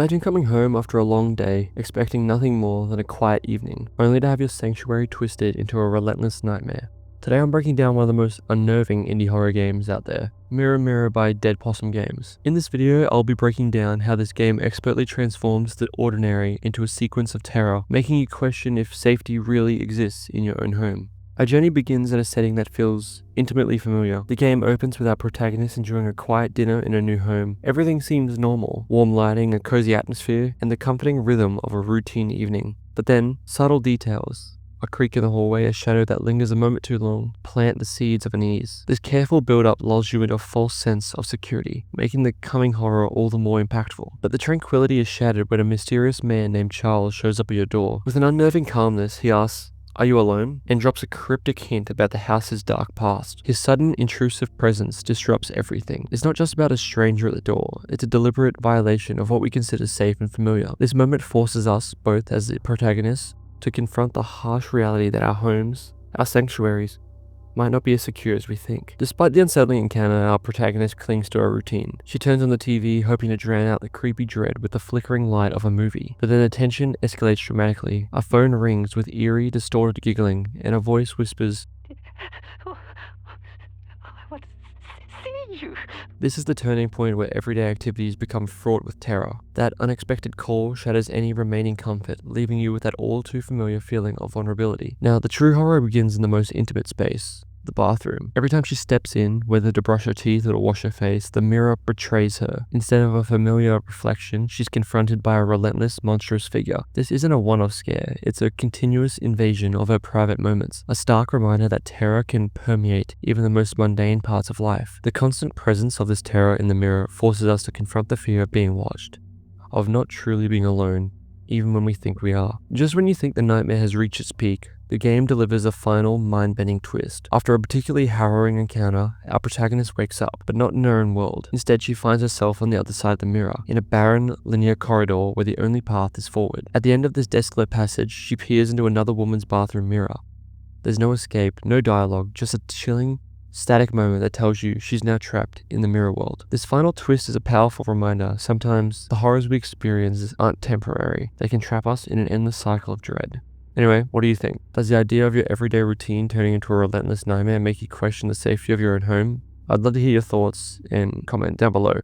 Imagine coming home after a long day, expecting nothing more than a quiet evening, only to have your sanctuary twisted into a relentless nightmare. Today I'm breaking down one of the most unnerving indie horror games out there, Mirror Mirror by Dead Possum Games. In this video, I'll be breaking down how this game expertly transforms the ordinary into a sequence of terror, making you question if safety really exists in your own home. Our journey begins in a setting that feels intimately familiar. The game opens with our protagonist enjoying a quiet dinner in a new home. Everything seems normal, warm lighting, a cozy atmosphere, and the comforting rhythm of a routine evening. But then, subtle details, a creak in the hallway, a shadow that lingers a moment too long, plant the seeds of unease. This careful build-up lulls you into a false sense of security, making the coming horror all the more impactful. But the tranquility is shattered when a mysterious man named Charles shows up at your door. With an unnerving calmness, he asks, "Are you alone?" and drops a cryptic hint about the house's dark past. His sudden, intrusive presence disrupts everything. It's not just about a stranger at the door, it's a deliberate violation of what we consider safe and familiar. This moment forces us, both as the protagonists, to confront the harsh reality that our homes, our sanctuaries, might not be as secure as we think. Despite the unsettling encounter, our protagonist clings to her routine. She turns on the TV, hoping to drown out the creepy dread with the flickering light of a movie. But then the tension escalates dramatically. Our phone rings with eerie, distorted giggling, and a voice whispers, I want to see you. This is the turning point where everyday activities become fraught with terror. That unexpected call shatters any remaining comfort, leaving you with that all too familiar feeling of vulnerability. Now, the true horror begins in the most intimate space, the bathroom. Every time she steps in, whether to brush her teeth or to wash her face, the mirror betrays her. Instead of a familiar reflection, she's confronted by a relentless, monstrous figure. This isn't a one-off scare, it's a continuous invasion of her private moments, a stark reminder that terror can permeate even the most mundane parts of life. The constant presence of this terror in the mirror forces us to confront the fear of being watched, of not truly being alone, even when we think we are. Just when you think the nightmare has reached its peak, the game delivers a final, mind-bending twist. After a particularly harrowing encounter, our protagonist wakes up, but not in her own world. Instead, she finds herself on the other side of the mirror, in a barren, linear corridor where the only path is forward. At the end of this desolate passage, she peers into another woman's bathroom mirror. There's no escape, no dialogue, just a chilling, static moment that tells you she's now trapped in the mirror world. This final twist is a powerful reminder. Sometimes the horrors we experience aren't temporary. They can trap us in an endless cycle of dread. Anyway, what do you think? Does the idea of your everyday routine turning into a relentless nightmare make you question the safety of your own home? I'd love to hear your thoughts and comment down below.